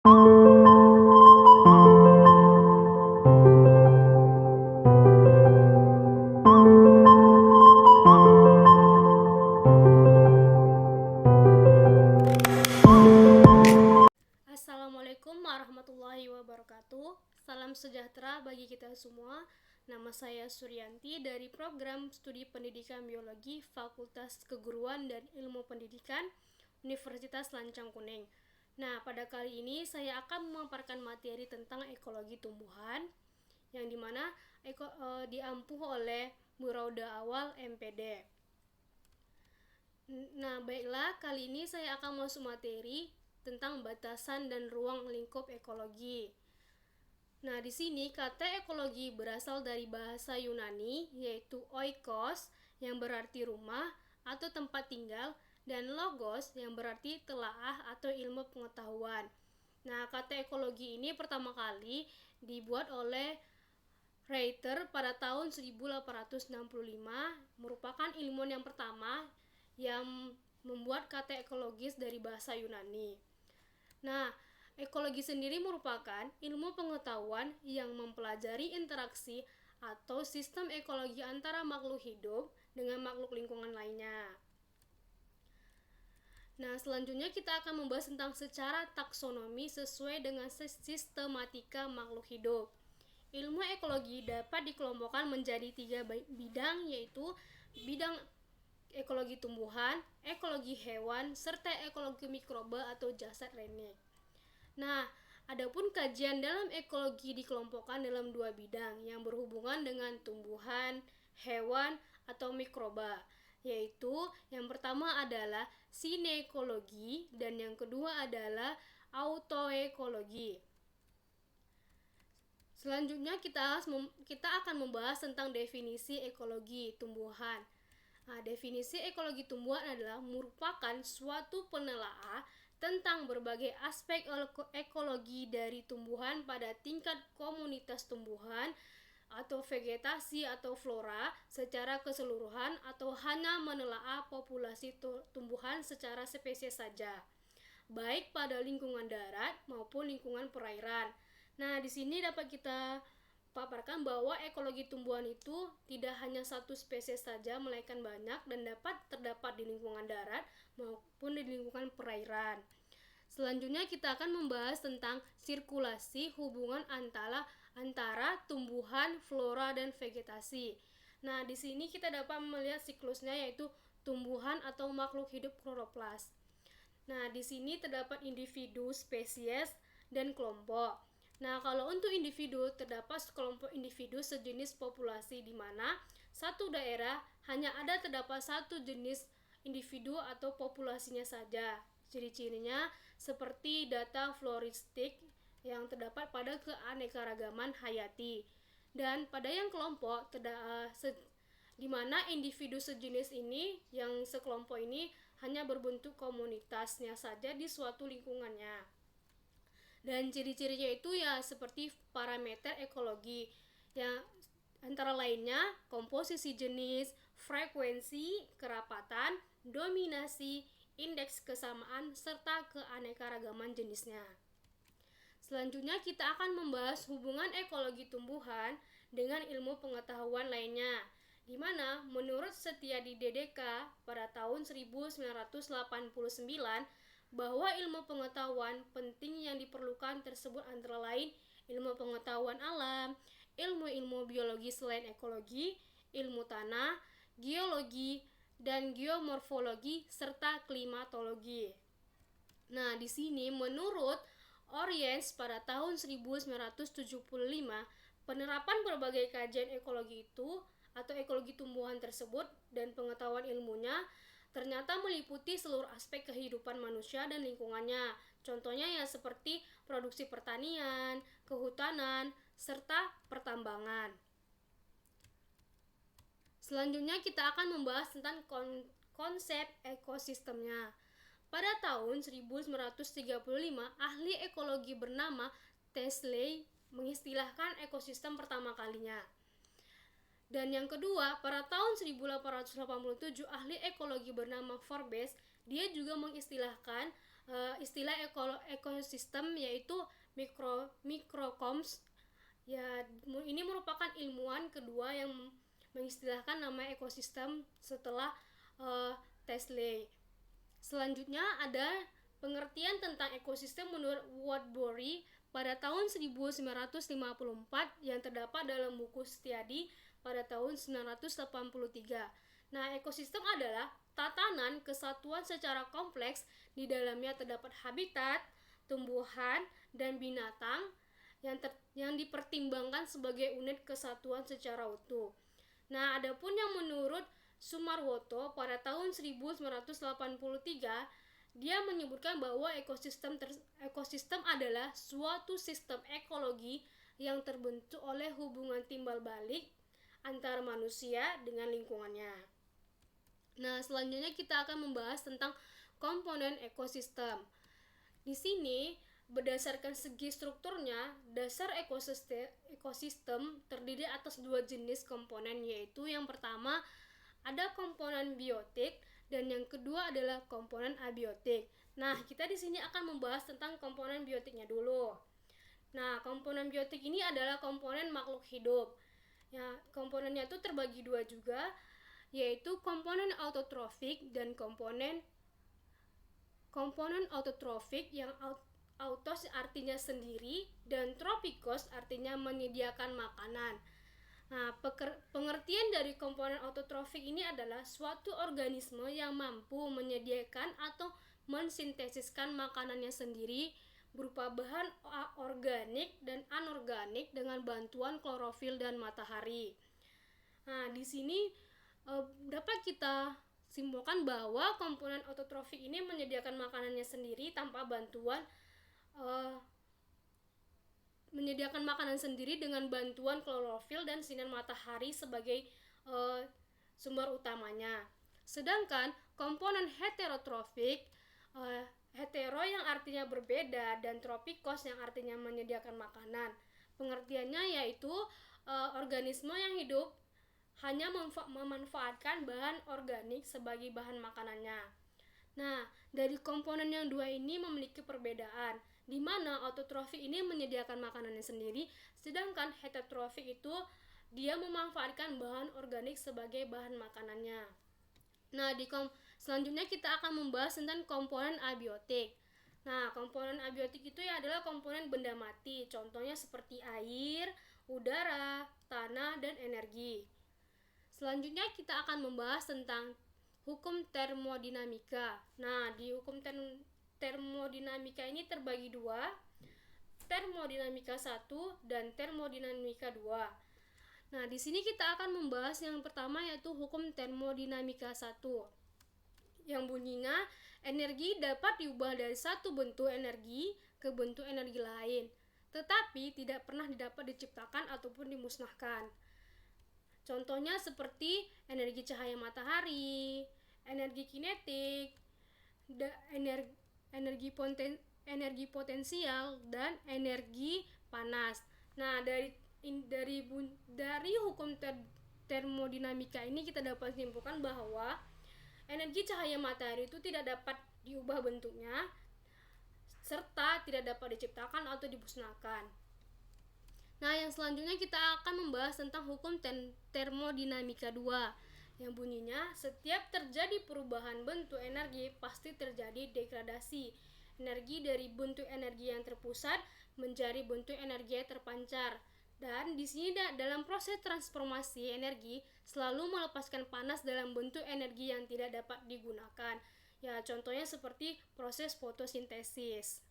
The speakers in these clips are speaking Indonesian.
Assalamualaikum warahmatullahi wabarakatuh. Salam sejahtera bagi kita semua. Nama saya Suryanti dari program studi pendidikan biologi Fakultas Keguruan dan Ilmu Pendidikan Universitas Lancang Kuning. Nah, pada kali ini saya akan memaparkan materi tentang ekologi tumbuhan yang dimana diampuh oleh Murauda Awal MPD. Nah, baiklah, kali ini saya akan masuk materi tentang batasan dan ruang lingkup ekologi. Nah, di sini kata ekologi berasal dari bahasa Yunani yaitu oikos yang berarti rumah atau tempat tinggal dan logos yang berarti telaah atau ilmu pengetahuan. Nah, kata ekologi ini pertama kali dibuat oleh Reiter pada tahun 1865, merupakan ilmuwan yang pertama yang membuat kata ekologis dari bahasa Yunani. Nah, ekologi sendiri merupakan ilmu pengetahuan yang mempelajari interaksi atau sistem ekologi antara makhluk hidup dengan makhluk lingkungan lainnya. Nah, selanjutnya kita akan membahas tentang secara taksonomi sesuai dengan sistematika makhluk hidup. Ilmu ekologi dapat dikelompokkan menjadi 3 bidang, yaitu bidang ekologi tumbuhan, ekologi hewan, serta ekologi mikroba atau jasad lainnya. Nah, adapun kajian dalam ekologi dikelompokkan dalam 2 bidang yang berhubungan dengan tumbuhan, hewan, atau mikroba, yaitu yang pertama adalah sinekologi dan yang kedua adalah autoekologi. Selanjutnya kita akan membahas tentang definisi ekologi tumbuhan. Nah, definisi ekologi tumbuhan adalah merupakan suatu penelaah tentang berbagai aspek ekologi dari tumbuhan pada tingkat komunitas tumbuhan atau vegetasi atau flora secara keseluruhan atau hanya menelaah populasi tumbuhan secara spesies saja, baik pada lingkungan darat maupun lingkungan perairan. Nah, di sini dapat kita paparkan bahwa ekologi tumbuhan itu tidak hanya satu spesies saja, melainkan banyak dan dapat terdapat di lingkungan darat maupun di lingkungan perairan. Selanjutnya kita akan membahas tentang sirkulasi hubungan antara tumbuhan, flora, dan vegetasi. Nah, di sini kita dapat melihat siklusnya yaitu tumbuhan atau makhluk hidup kloroplas. Nah, di sini terdapat individu, spesies, dan kelompok. Nah, kalau untuk individu, terdapat sekelompok individu sejenis populasi di mana satu daerah hanya terdapat satu jenis individu atau populasinya saja. Ciri-cirinya seperti data floristik yang terdapat pada keanekaragaman hayati. Dan pada yang kelompok, di mana individu sejenis ini, yang sekelompok ini hanya berbentuk komunitasnya saja di suatu lingkungannya. Dan ciri-cirinya itu ya seperti parameter ekologi yang antara lainnya komposisi jenis, frekuensi, kerapatan, dominasi, indeks kesamaan, serta keanekaragaman jenisnya. Selanjutnya kita akan membahas hubungan ekologi tumbuhan dengan ilmu pengetahuan lainnya, di mana menurut Setiadi DDK pada tahun 1989 bahwa ilmu pengetahuan penting yang diperlukan tersebut antara lain ilmu pengetahuan alam, ilmu-ilmu biologi selain ekologi, ilmu tanah, geologi, dan geomorfologi, serta klimatologi. Nah, di sini menurut Oriens pada tahun 1975, penerapan berbagai kajian ekologi itu atau ekologi tumbuhan tersebut dan pengetahuan ilmunya ternyata meliputi seluruh aspek kehidupan manusia dan lingkungannya. Contohnya ya seperti produksi pertanian, kehutanan, serta pertambangan. Selanjutnya kita akan membahas tentang konsep ekosistemnya. Pada tahun 1935, ahli ekologi bernama Tesley mengistilahkan ekosistem pertama kalinya. Dan yang kedua, pada tahun 1887 ahli ekologi bernama Forbes, dia juga mengistilahkan istilah ekosistem yaitu microcoms. Ya, ini merupakan ilmuwan kedua yang mengistilahkan nama ekosistem setelah Tesla. Selanjutnya ada pengertian tentang ekosistem menurut Woodbury pada tahun 1954 yang terdapat dalam buku Setiadi pada tahun 1983. Nah, ekosistem adalah tatanan kesatuan secara kompleks, di dalamnya terdapat habitat, tumbuhan, dan binatang yang dipertimbangkan sebagai unit kesatuan secara utuh. Nah, adapun yang menurut Sumarwoto pada tahun 1983, dia menyebutkan bahwa ekosistem adalah suatu sistem ekologi yang terbentuk oleh hubungan timbal balik antara manusia dengan lingkungannya. Nah, selanjutnya kita akan membahas tentang komponen ekosistem. Di sini, berdasarkan segi strukturnya, dasar ekosistem terdiri atas dua jenis komponen, yaitu yang pertama ada komponen biotik dan yang kedua adalah komponen abiotik. Nah, kita di sini akan membahas tentang komponen biotiknya dulu. Nah, komponen biotik ini adalah komponen makhluk hidup. Ya, komponennya itu terbagi dua juga, yaitu komponen autotrofik dan komponen autotrofik yang autos artinya sendiri dan tropikos artinya menyediakan makanan. Nah, pengertian dari komponen autotrofik ini adalah suatu organisme yang mampu menyediakan atau mensintesiskan makanannya sendiri berupa bahan organik dan anorganik dengan bantuan klorofil dan matahari. Nah, di sini dapat kita simpulkan bahwa komponen autotrofik ini menyediakan makanannya sendiri tanpa bantuan dengan bantuan klorofil dan sinar matahari sebagai sumber utamanya. Sedangkan komponen heterotrofik, hetero yang artinya berbeda dan tropikos yang artinya menyediakan makanan. Pengertiannya yaitu organisme yang hidup hanya memanfaatkan bahan organik sebagai bahan makanannya. Nah, dari komponen yang dua ini memiliki perbedaan, di mana autotrofik ini menyediakan makanannya sendiri, sedangkan heterotrofik itu dia memanfaatkan bahan organik sebagai bahan makanannya. Nah, selanjutnya kita akan membahas tentang komponen abiotik. Nah, komponen abiotik itu adalah komponen benda mati, contohnya seperti air, udara, tanah, dan energi. Selanjutnya kita akan membahas tentang hukum termodinamika. Nah, di hukum termodinamika ini terbagi dua, termodinamika 1 dan termodinamika 2. Nah, di sini kita akan membahas yang pertama yaitu hukum termodinamika 1. Yang bunyinya, energi dapat diubah dari satu bentuk energi ke bentuk energi lain, tetapi tidak pernah dapat diciptakan ataupun dimusnahkan. Contohnya seperti energi cahaya matahari, energi kinetik, energi potensial, dan energi panas. Nah, dari hukum termodinamika ini kita dapat simpulkan bahwa energi cahaya matahari itu tidak dapat diubah bentuknya serta tidak dapat diciptakan atau dimusnahkan. Nah, yang selanjutnya kita akan membahas tentang hukum termodinamika 2 yang bunyinya, setiap terjadi perubahan bentuk energi pasti terjadi degradasi energi dari bentuk energi yang terpusat menjadi bentuk energi yang terpancar. Dan di sini dalam proses transformasi energi selalu melepaskan panas dalam bentuk energi yang tidak dapat digunakan. Ya, contohnya seperti proses fotosintesis.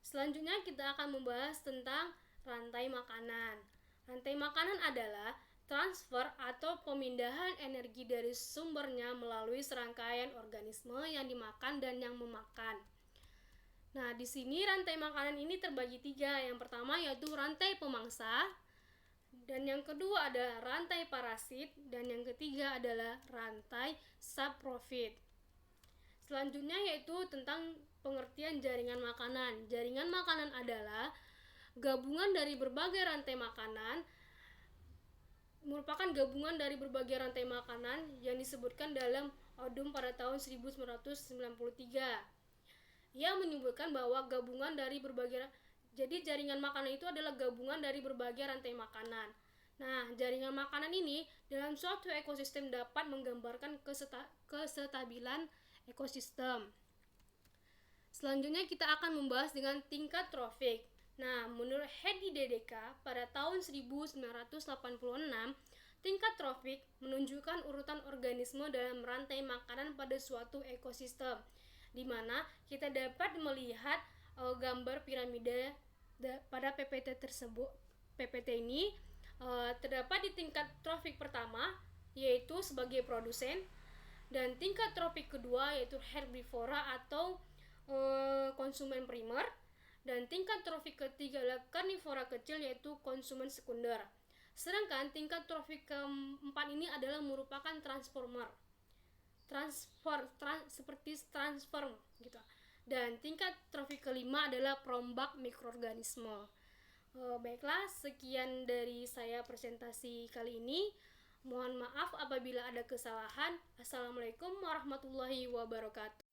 Selanjutnya kita akan membahas tentang rantai makanan. Rantai makanan adalah transfer atau pemindahan energi dari sumbernya melalui serangkaian organisme yang dimakan dan yang memakan. Nah, di sini rantai makanan ini terbagi 3. Yang pertama yaitu rantai pemangsa, dan yang kedua adalah rantai parasit, dan yang ketiga adalah rantai saprofit. Selanjutnya yaitu tentang pengertian jaringan makanan. Jaringan makanan adalah gabungan dari berbagai rantai makanan, merupakan gabungan dari berbagai rantai makanan yang disebutkan dalam Odum pada tahun 1993. yang menyebutkan bahwa gabungan dari berbagai jadi jaringan makanan itu adalah gabungan dari berbagai rantai makanan. Nah, jaringan makanan ini dalam suatu ekosistem dapat menggambarkan kesetabilan ekosistem. Selanjutnya kita akan membahas dengan tingkat trofik. Nah, menurut Hedi DDK pada tahun 1986, tingkat trofik menunjukkan urutan organisme dalam rantai makanan pada suatu ekosistem, di mana kita dapat melihat gambar piramida pada PPT tersebut. PPT ini terdapat di tingkat trofik pertama, yaitu sebagai produsen, dan tingkat trofik kedua yaitu herbivora atau konsumen primer, dan tingkat trofik ketiga adalah karnivora kecil yaitu konsumen sekunder. Sedangkan tingkat trofik keempat ini adalah merupakan seperti transform gitu. Dan tingkat trofik kelima adalah perombak mikroorganisme. Baiklah, sekian dari saya presentasi kali ini. Mohon maaf apabila ada kesalahan. Assalamualaikum warahmatullahi wabarakatuh.